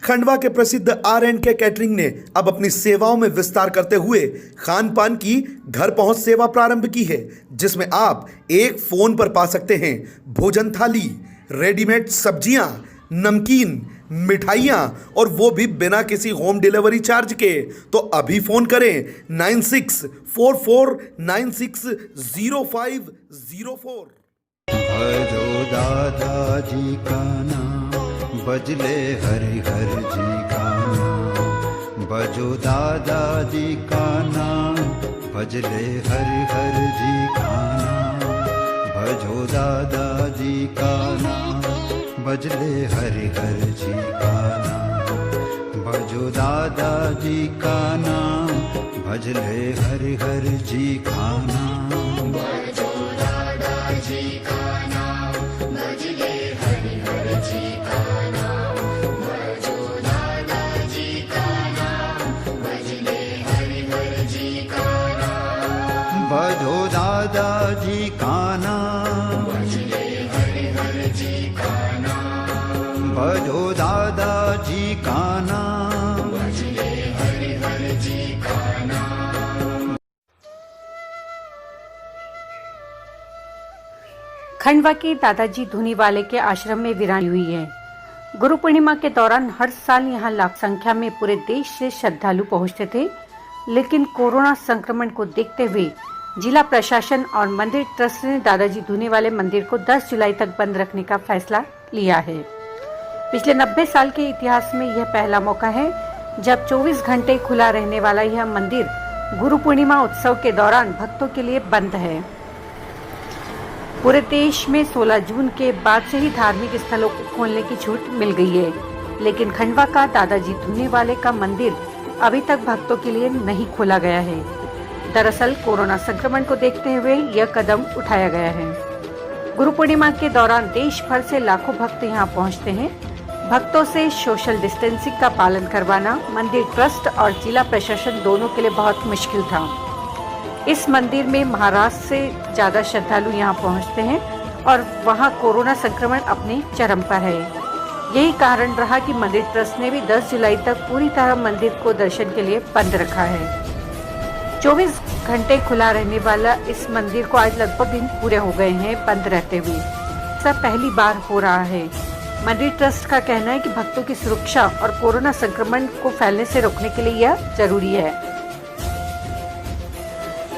खंडवा के प्रसिद्ध R&K catering ने अब अपनी सेवाओं में विस्तार करते हुए खान पान की घर पहुंच सेवा प्रारंभ की है, जिसमें आप एक फोन पर पा सकते हैं भोजन थाली, रेडीमेड सब्जियां, नमकीन, मिठाइयां और वो भी बिना किसी होम डिलीवरी चार्ज के। तो अभी फोन करें 9644960504। भजो दादाजी का नाम, बजले हरि हर जी का नाम। भजो दादाजी का नाम, बजले हरि हर जी का नाम। भजो दादाजी का नाम, बजले हरि हर जी का नाम। भजो दादाजी का नाम, भजले हरि हर जी का नाम। भजो दादाजी का नाम, भजले हरि हर जी का नाम। भजो दादाजी का नाम, भजले हरि हर जी का नाम। भजो दादाजी का नाम, भजले हरि हर जी का नाम। भजो दादाजी का नाम। भजले हरि हर जी का नाम। खंडवा के दादाजी धूनीवाले के आश्रम में वीरानी हुई है। गुरु पूर्णिमा के दौरान हर साल यहां लाख संख्या में पूरे देश से श्रद्धालु पहुंचते थे, लेकिन कोरोना संक्रमण को देखते हुए जिला प्रशासन और मंदिर ट्रस्ट ने दादाजी धूनीवाले मंदिर को 10 जुलाई तक बंद रखने का फैसला लिया है। पिछले 90 साल के इतिहास में यह पहला मौका है जब 24 घंटे खुला रहने वाला यह मंदिर गुरु पूर्णिमा उत्सव के दौरान भक्तों के लिए बंद है। पूरे देश में 16 जून के बाद से ही धार्मिक स्थलों को खोलने की छूट मिल गई है, लेकिन खंडवा का दादाजी धूनीवाले का मंदिर अभी तक भक्तों के लिए नहीं खोला गया है। दरअसल कोरोना संक्रमण को देखते हुए यह कदम उठाया गया है। गुरु पूर्णिमा के दौरान देश भर से लाखों भक्त यहां पहुंचते हैं। भक्तों से सोशल डिस्टेंसिंग का पालन करवाना मंदिर ट्रस्ट और जिला प्रशासन दोनों के लिए बहुत मुश्किल था। इस मंदिर में महाराष्ट्र से ज्यादा श्रद्धालु यहां पहुंचते हैं और वहां कोरोना संक्रमण अपने चरम पर है। यही कारण रहा कि मंदिर ट्रस्ट ने भी 10 जुलाई तक पूरी तरह मंदिर को दर्शन के लिए बंद रखा है। 24 घंटे खुला रहने वाला इस मंदिर को आज लगभग दिन पूरे हो गए हैं बंद रहते हुए। ऐसा पहली बार हो रहा है। मंदिर ट्रस्ट का कहना है कि भक्तों की सुरक्षा और कोरोना संक्रमण को फैलने से रोकने के लिए यह जरूरी है।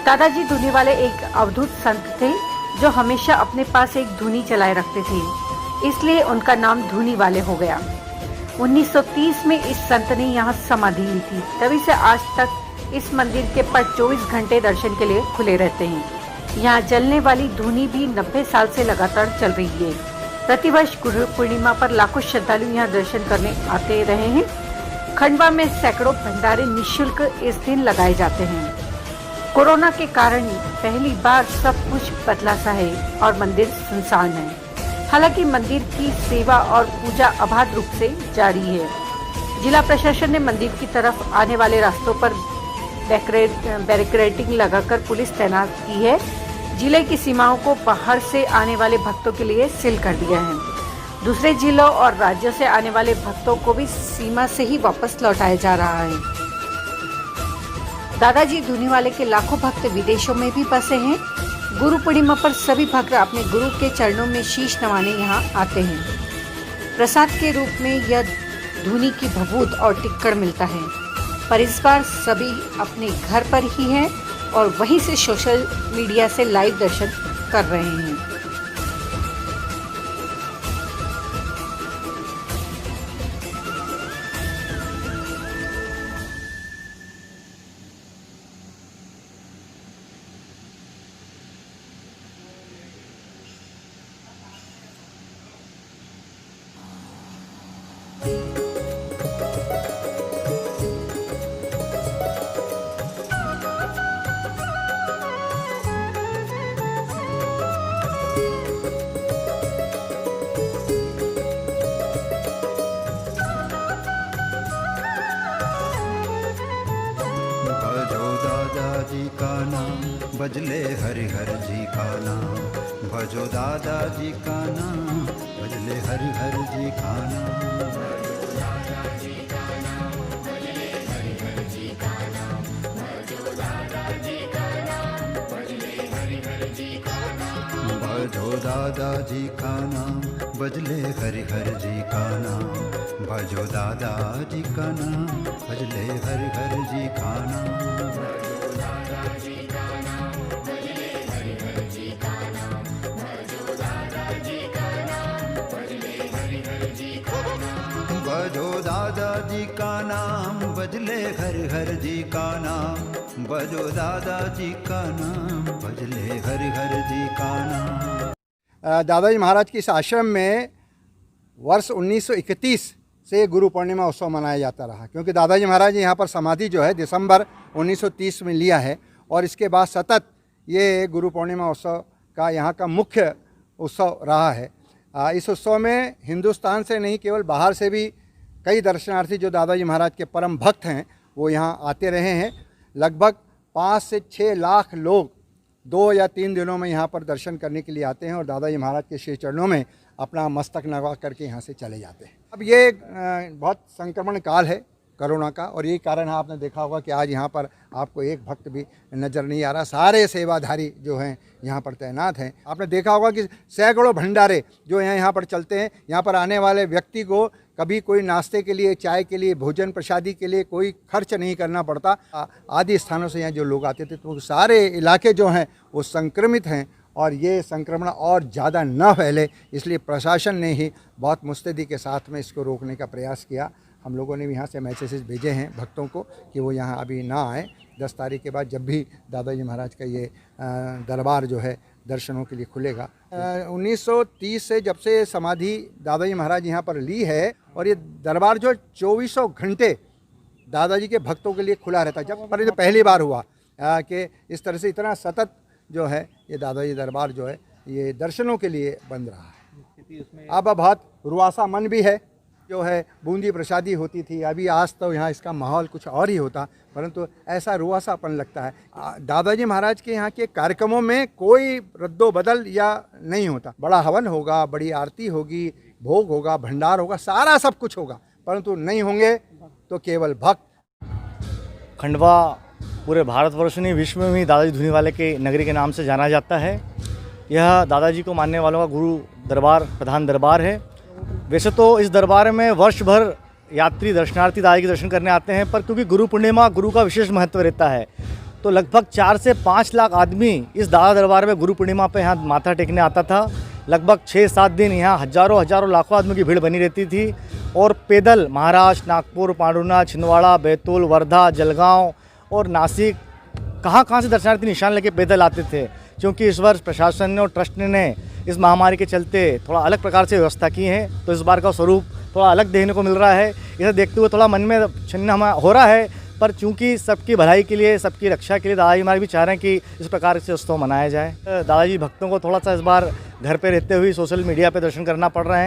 दादाजी धूनीवाले एक अवधूत संत थे जो हमेशा अपने पास एक धूनी चलाए रखते थे, इसलिए उनका नाम धूनीवाले हो गया। 1930 में इस संत ने यहाँ समाधि ली थी। तभी से आज तक इस मंदिर के पट 24 घंटे दर्शन के लिए खुले रहते हैं। यहाँ जलने वाली धूनी भी 90 साल से लगातार चल रही है। प्रतिवर्ष गुरु पूर्णिमा पर लाखों श्रद्धालु यहाँ दर्शन करने आते रहे हैं। खंडवा में सैकड़ों भंडारे निःशुल्क इस दिन लगाए जाते हैं। कोरोना के कारण पहली बार सब कुछ बदला सा है और मंदिर सुनसान है। हालांकि मंदिर की सेवा और पूजा अबाध रूप से जारी है। जिला प्रशासन ने मंदिर की तरफ आने वाले रास्तों पर बैरिकेडिंग लगाकर पुलिस तैनात की है। जिले की सीमाओं को बाहर से आने वाले भक्तों के लिए सील कर दिया है। दूसरे जिलों और राज्यों से आने वाले भक्तों को भी सीमा से ही वापस लौटाया जा रहा है। दादाजी धूनीवाले के लाखों भक्त विदेशों में भी बसे हैं। गुरु पूर्णिमा पर सभी भक्त अपने गुरु के चरणों में शीश नवाने यहाँ आते हैं। प्रसाद के रूप में यह धूनी की भभूत और टिक्कड़ मिलता है, पर इस बार सभी अपने घर पर ही हैं और वहीं से सोशल मीडिया से लाइव दर्शन कर रहे हैं। दादाजी का नाम, बजले हरि हर जी का नाम। भजो दादाजी का नाम, बजले हरि हर जी का नाम। दादाजी का नाम बजले हरि हर जी का नाम भजो दादाजी का नाम बजले हरि हर जी का नाम भजो दादाजी का नाम बजले हरि हर जी का नाम भजो दादाजी का नाम बजले हरि हर जी का नाम। दादाजी महाराज के इस आश्रम में वर्ष 1931 से गुरु पूर्णिमा उत्सव मनाया जाता रहा, क्योंकि दादाजी महाराज यहाँ पर समाधि जो है दिसंबर 1930 में लिया है और इसके बाद सतत ये गुरु पूर्णिमा उत्सव का यहाँ का मुख्य उत्सव रहा है। इस उत्सव में हिंदुस्तान से नहीं केवल बाहर से भी कई दर्शनार्थी जो दादाजी महाराज के परम भक्त हैं वो यहाँ आते रहे हैं। लगभग 5 से 6 लाख लोग 2 या 3 दिनों में यहाँ पर दर्शन करने के लिए आते हैं और दादाजी महाराज के श्री चरणों में अपना मस्तक नवा करके यहाँ से चले जाते हैं। अब ये बहुत संक्रमण काल है कोरोना का, और यही कारण है आपने देखा होगा कि आज यहाँ पर आपको एक भक्त भी नज़र नहीं आ रहा। सारे सेवाधारी जो हैं यहाँ पर तैनात हैं। आपने देखा होगा कि सैकड़ों भंडारे जो यहाँ पर चलते हैं। यहाँ पर आने वाले व्यक्ति को कभी कोई नाश्ते के लिए, चाय के लिए, भोजन प्रसादी के लिए कोई खर्च नहीं करना पड़ता। आदि स्थानों से यहाँ जो लोग आते थे तो सारे इलाके जो हैं वो संक्रमित हैं और ये संक्रमण और ज़्यादा न फैले, इसलिए प्रशासन ने ही बहुत मुस्तैदी के साथ में इसको रोकने का प्रयास किया। हम लोगों ने भी यहाँ से मैसेजेस भेजे हैं भक्तों को कि वो यहाँ अभी ना आए। 10 तारीख के बाद जब भी दादाजी महाराज का ये दरबार जो है दर्शनों के लिए खुलेगा। 1930 से जब से समाधि दादाजी महाराज यहाँ पर ली है और ये दरबार जो 2400 घंटे दादाजी के भक्तों के लिए खुला रहता है। जब पर पहली बार हुआ कि इस तरह से इतना सतत जो है ये दादाजी दरबार जो है ये दर्शनों के लिए बंद रहा है। अब बहुत रुआसा मन भी है, जो है बूंदी प्रसादी होती थी। अभी आज तो यहाँ इसका माहौल कुछ और ही होता, परंतु ऐसा रुआसापन लगता है। दादाजी महाराज के यहाँ के कार्यक्रमों में कोई रद्दो बदल या नहीं होता। बड़ा हवन होगा, बड़ी आरती होगी, भोग होगा, भंडार होगा, सारा सब कुछ होगा, परंतु नहीं होंगे तो केवल भक्त। खंडवा पूरे भारतवर्ष नहीं विश्व में भी दादाजी धुनीवाले के नगरी के नाम से जाना जाता है। यह दादाजी को मानने वालों का गुरु दरबार, प्रधान दरबार है। वैसे तो इस दरबार में वर्ष भर यात्री दर्शनार्थी दादाजी के दर्शन करने आते हैं, पर क्योंकि गुरु पूर्णिमा गुरु का विशेष महत्व रहता है तो लगभग 4 से 5 लाख आदमी इस दादा दरबार में गुरु पूर्णिमा पे यहाँ माथा टेकने आता था। लगभग 6-7 दिन यहाँ हजारों लाखों आदमी की भीड़ बनी रहती थी और पैदल महाराष्ट्र, नागपुर, पांडुना, छिंदवाड़ा, बैतूल, वर्धा, जलगांव और नासिक कहाँ से दर्शनार्थी निशान लेके पैदल आते थे। क्योंकि इस वर्ष प्रशासन ने और ट्रस्ट ने इस महामारी के चलते थोड़ा अलग प्रकार से व्यवस्था की है, तो इस बार का स्वरूप थोड़ा अलग देखने को मिल रहा है। इसे देखते हुए थोड़ा मन में छिन्न हो रहा है, पर चूंकि सबकी भलाई के लिए, सबकी रक्षा के लिए दादाजी महाराज भी चाह रहे हैं कि इस प्रकार से उत्सव मनाया जाए। दादाजी भक्तों को थोड़ा सा इस बार घर पे रहते हुए सोशल मीडिया पे दर्शन करना पड़ रहे हैं।